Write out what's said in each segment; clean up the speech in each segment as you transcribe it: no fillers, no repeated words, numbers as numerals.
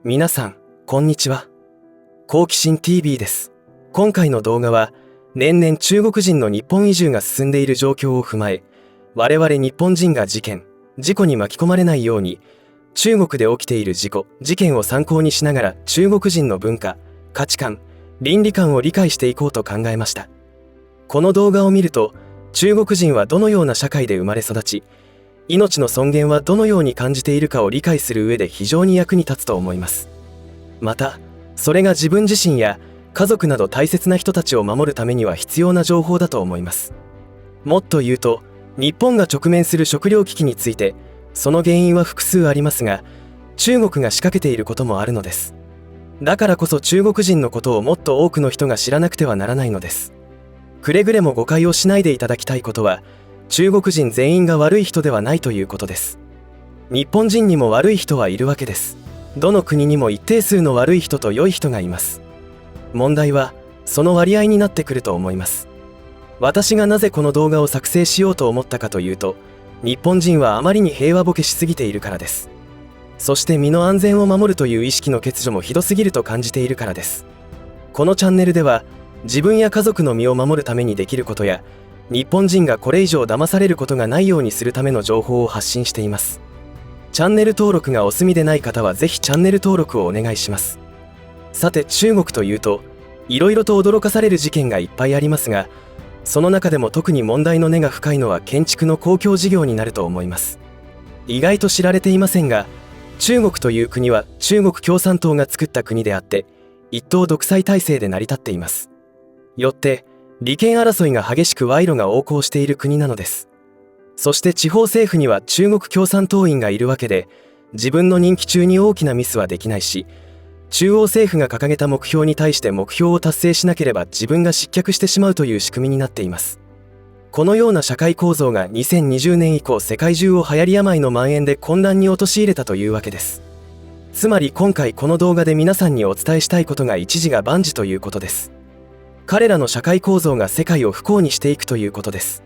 皆さん、こんにちは。好奇心 TV です。今回の動画は、年々中国人の日本移住が進んでいる状況を踏まえ、我々日本人が事故に巻き込まれないように、中国で起きている事件を参考にしながら中国人の文化、価値観、倫理観を理解していこうと考えました。この動画を見ると、中国人はどのような社会で生まれ育ち、命の尊厳はどのように感じているかを理解する上で非常に役に立つと思います。また、それが自分自身や家族など大切な人たちを守るためには必要な情報だと思います。もっと言うと、日本が直面する食糧危機について、その原因は複数ありますが、中国が仕掛けていることもあるのです。だからこそ中国人のことをもっと多くの人が知らなくてはならないのです。くれぐれも誤解をしないでいただきたいことは、中国人全員が悪い人ではないということです。日本人にも悪い人はいるわけです。どの国にも一定数の悪い人と良い人がいます。問題はその割合になってくると思います。私がなぜこの動画を作成しようと思ったかというと、日本人はあまりに平和ボケしすぎているからです。そして身の安全を守るという意識の欠如もひどすぎると感じているからです。このチャンネルでは、自分や家族の身を守るためにできることや、日本人がこれ以上騙されることがないようにするための情報を発信しています。チャンネル登録がお済みでない方はぜひチャンネル登録をお願いします。さて、中国というといろいろと驚かされる事件がいっぱいありますが、その中でも特に問題の根が深いのは建築の公共事業になると思います。意外と知られていませんが、中国という国は中国共産党が作った国であって、一党独裁体制で成り立っています。よって利権争いが激しく賄賂が横行している国なのです。そして地方政府には中国共産党員がいるわけで、自分の任期中に大きなミスはできないし、中央政府が掲げた目標に対して目標を達成しなければ自分が失脚してしまうという仕組みになっています。このような社会構造が2020年以降世界中を流行り病の蔓延で混乱に陥れたというわけです。つまり今回この動画で皆さんにお伝えしたいことが一事が万事ということです。彼らの社会構造が世界を不幸にしていくということです。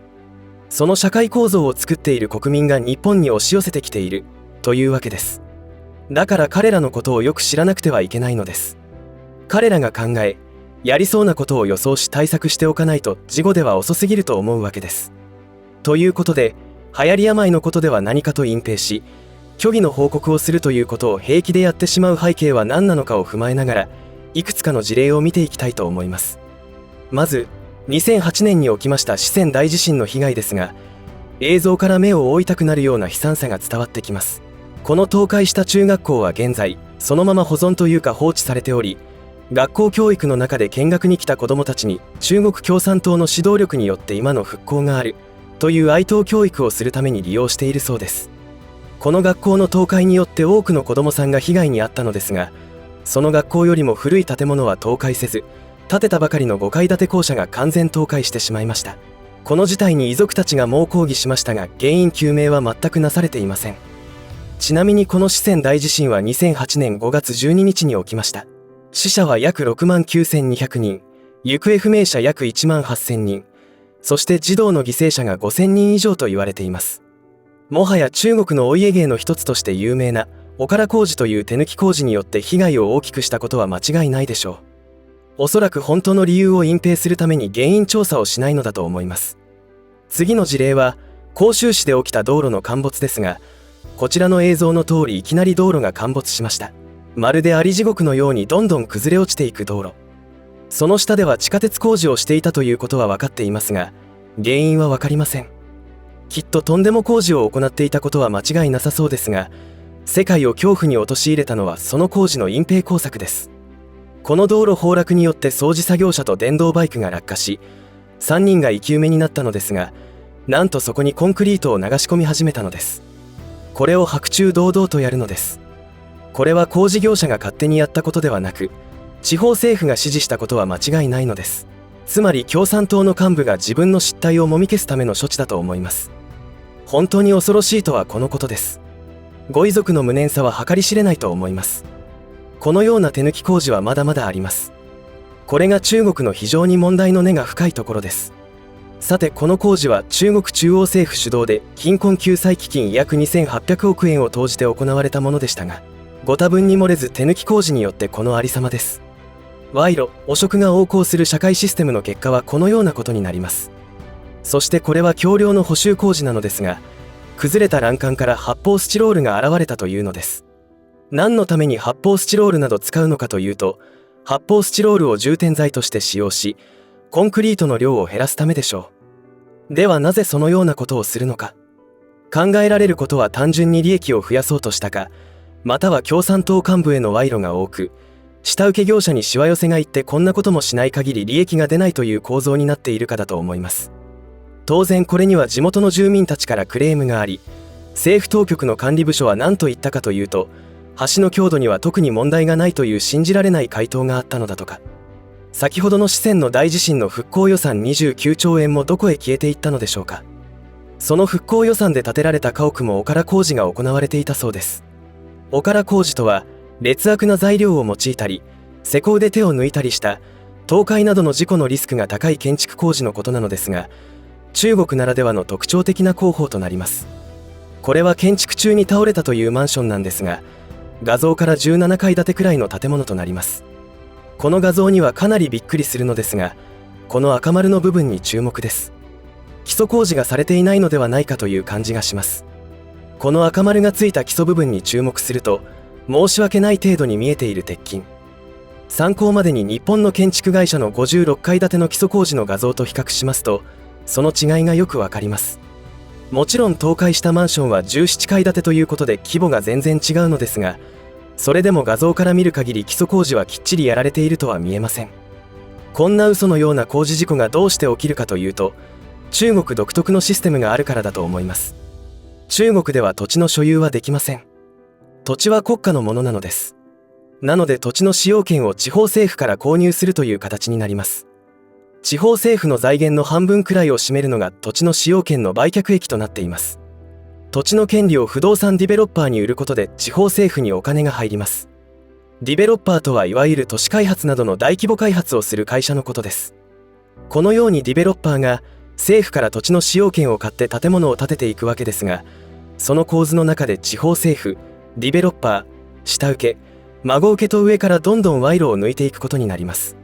その社会構造を作っている国民が日本に押し寄せてきているというわけです。だから彼らのことをよく知らなくてはいけないのです。彼らが考え、やりそうなことを予想し対策しておかないと事後では遅すぎると思うわけです。ということで、流行り病のことでは何かと隠蔽し、虚偽の報告をするということを平気でやってしまう背景は何なのかを踏まえながら、いくつかの事例を見ていきたいと思います。まず、2008年に起きました四川大地震の被害ですが、映像から目を覆いたくなるような悲惨さが伝わってきます。この倒壊した中学校は現在、そのまま保存というか放置されており、学校教育の中で見学に来た子どもたちに中国共産党の指導力によって今の復興があるという愛党教育をするために利用しているそうです。この学校の倒壊によって多くの子どもさんが被害に遭ったのですが、その学校よりも古い建物は倒壊せず、建てたばかりの5階建て校舎が完全倒壊してしまいました。この事態に遺族たちが猛抗議しましたが、原因究明は全くなされていません。ちなみにこの四川大地震は2008年5月12日に起きました。死者は約69,200人、行方不明者約18,000人、そして児童の犠牲者が5,000人以上と言われています。もはや中国のお家芸の一つとして有名なおから工事という手抜き工事によって被害を大きくしたことは間違いないでしょう。おそらく本当の理由を隠蔽するために原因調査をしないのだと思います。次の事例は広州市で起きた道路の陥没ですが、こちらの映像の通りいきなり道路が陥没しました。まるであり地獄のようにどんどん崩れ落ちていく道路。その下では地下鉄工事をしていたということは分かっていますが、原因は分かりません。きっととんでも工事を行っていたことは間違いなさそうですが、世界を恐怖に陥れたのはその工事の隠蔽工作です。この道路崩落によって掃除作業車と電動バイクが落下し、3人が生き埋めになったのですが、なんとそこにコンクリートを流し込み始めたのです。これを白昼堂々とやるのです。これは工事業者が勝手にやったことではなく、地方政府が指示したことは間違いないのです。つまり共産党の幹部が自分の失態をもみ消すための処置だと思います。本当に恐ろしいとはこのことです。ご遺族の無念さは計り知れないと思います。このような手抜き工事はまだまだあります。これが中国の非常に問題の根が深いところです。さて、この工事は中国中央政府主導で貧困救済基金約2800億円を投じて行われたものでしたが、ご多分に漏れず手抜き工事によってこのありさまです。賄賂、汚職が横行する社会システムの結果はこのようなことになります。そしてこれは橋梁の補修工事なのですが、崩れた欄干から発泡スチロールが現れたというのです。何のために発泡スチロールなど使うのかというと、発泡スチロールを充填剤として使用し、コンクリートの量を減らすためでしょう。ではなぜそのようなことをするのか。考えられることは単純に利益を増やそうとしたか、または共産党幹部への賄賂が多く、下請け業者にしわ寄せがいってこんなこともしない限り利益が出ないという構造になっているかだと思います。当然これには地元の住民たちからクレームがあり、政府当局の管理部署は何と言ったかというと、橋の強度には特に問題がないという信じられない回答があったのだとか。先ほどの四川の大地震の復興予算29兆円もどこへ消えていったのでしょうか。その復興予算で建てられた家屋もおから工事が行われていたそうです。おから工事とは、劣悪な材料を用いたり、施工で手を抜いたりした倒壊などの事故のリスクが高い建築工事のことなのですが、中国ならではの特徴的な工法となります。これは建築中に倒れたというマンションなんですが、画像から17階建てくらいの建物となります。この画像にはかなりびっくりするのですが、この赤丸の部分に注目です。基礎工事がされていないのではないかという感じがします。この赤丸がついた基礎部分に注目すると、申し訳ない程度に見えている鉄筋。参考までに日本の建築会社の56階建ての基礎工事の画像と比較しますと、その違いがよくわかります。もちろん倒壊したマンションは17階建てということで規模が全然違うのですが、それでも画像から見る限り基礎工事はきっちりやられているとは見えません。こんな嘘のような工事事故がどうして起きるかというと、中国独特のシステムがあるからだと思います。中国では土地の所有はできません。土地は国家のものなのです。なので土地の使用権を地方政府から購入するという形になります。地方政府の財源の半分くらいを占めるのが土地の使用権の売却益となっています。土地の権利を不動産ディベロッパーに売ることで地方政府にお金が入ります。ディベロッパーとはいわゆる都市開発などの大規模開発をする会社のことです。このようにディベロッパーが政府から土地の使用権を買って建物を建てていくわけですが、その構図の中で地方政府、ディベロッパー、下請け、孫請けと上からどんどん賄賂を抜いていくことになります。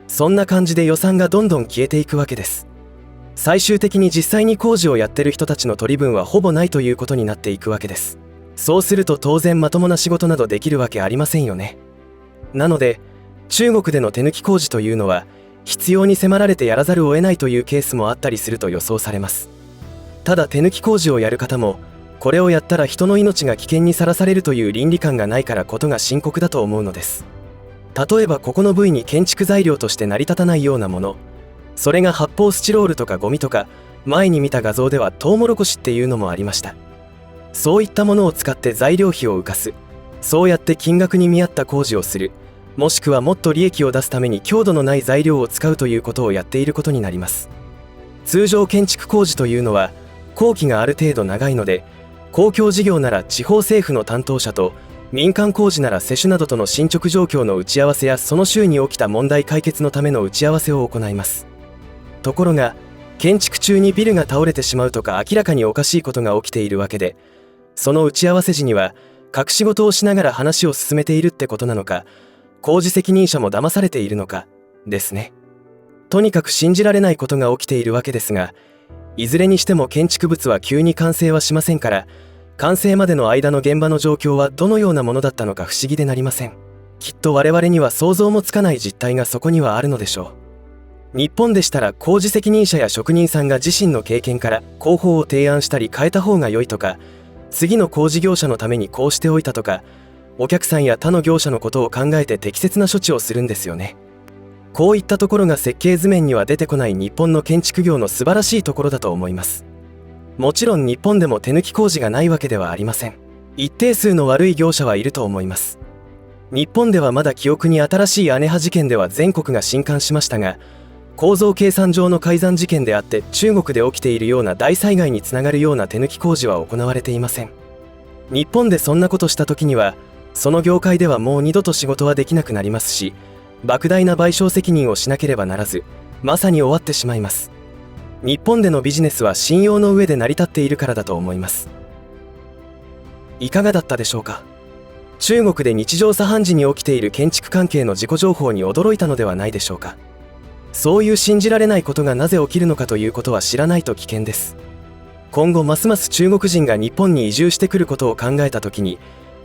そんな感じで予算がどんどん消えていくわけです。最終的に実際に工事をやってる人たちの取り分はほぼないということになっていくわけです。そうすると当然まともな仕事などできるわけありませんよね。なので中国での手抜き工事というのは必要に迫られてやらざるを得ないというケースもあったりすると予想されます。ただ手抜き工事をやる方も、これをやったら人の命が危険にさらされるという倫理観がないからことが深刻だと思うのです。例えばここの部位に建築材料として成り立たないようなもの、それが発泡スチロールとかゴミとか、前に見た画像ではトウモロコシっていうのもありました。そういったものを使って材料費を浮かす、そうやって金額に見合った工事をする、もしくはもっと利益を出すために強度のない材料を使うということをやっていることになります。通常建築工事というのは工期がある程度長いので、公共事業なら地方政府の担当者と民間工事なら施主などとの進捗状況の打ち合わせやその週に起きた問題解決のための打ち合わせを行います。ところが建築中にビルが倒れてしまうとか明らかにおかしいことが起きているわけで、その打ち合わせ時には隠し事をしながら話を進めているってことなのか、工事責任者も騙されているのかですね。とにかく信じられないことが起きているわけですが、いずれにしても建築物は急に完成はしませんから、完成までの間の現場の状況はどのようなものだったのか不思議でなりません。きっと我々には想像もつかない実態がそこにはあるのでしょう。日本でしたら工事責任者や職人さんが自身の経験から工法を提案したり変えた方が良いとか、次の工事業者のためにこうしておいたとか、お客さんや他の業者のことを考えて適切な処置をするんですよね。こういったところが設計図面には出てこない日本の建築業の素晴らしいところだと思います。もちろん日本でも手抜き工事がないわけではありません。一定数の悪い業者はいると思います。日本ではまだ記憶に新しい姉派事件では全国が震撼しましたが、構造計算上の改ざん事件であって中国で起きているような大災害につながるような手抜き工事は行われていません。日本でそんなことした時には、その業界ではもう二度と仕事はできなくなりますし、莫大な賠償責任をしなければならず、まさに終わってしまいます。日本でのビジネスは信用の上で成り立っているからだと思います。いかがだったでしょうか。中国で日常茶飯事に起きている建築関係の事故情報に驚いたのではないでしょうか。そういう信じられないことがなぜ起きるのかということは知らないと危険です。今後ますます中国人が日本に移住してくることを考えた時に、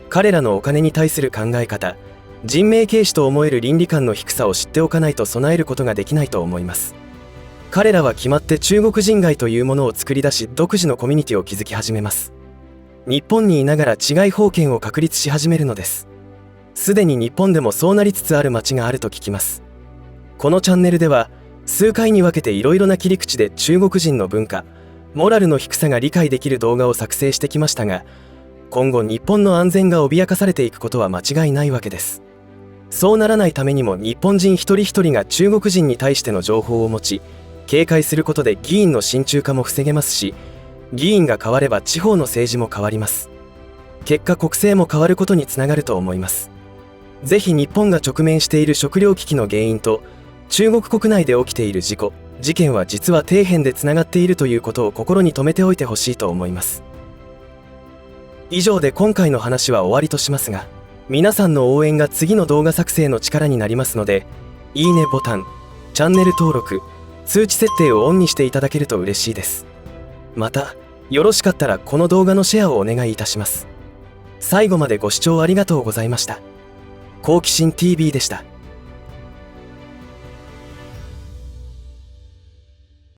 彼らのお金に対する考え方、人命軽視と思える倫理観の低さを知っておかないと備えることができないと思います。彼らは決まって中国人街というものを作り出し、独自のコミュニティを築き始めます。日本にいながら治外法権を確立し始めるのです。すでに日本でもそうなりつつある町があると聞きます。このチャンネルでは数回に分けていろいろな切り口で中国人の文化、モラルの低さが理解できる動画を作成してきましたが、今後日本の安全が脅かされていくことは間違いないわけです。そうならないためにも日本人一人一人が中国人に対しての情報を持ち、警戒することで議員の親中化も防げますし、議員が変われば地方の政治も変わります。結果国政も変わることにつながると思います。ぜひ日本が直面している食糧危機の原因と中国国内で起きている事故、事件は実は底辺でつながっているということを心に留めておいてほしいと思います。以上で今回の話は終わりとしますが、皆さんの応援が次の動画作成の力になりますので、いいねボタン、チャンネル登録、通知設定をオンにしていただけると嬉しいです。また、よろしかったらこの動画のシェアをお願いいたします。最後までご視聴ありがとうございました。好奇心 TV でした。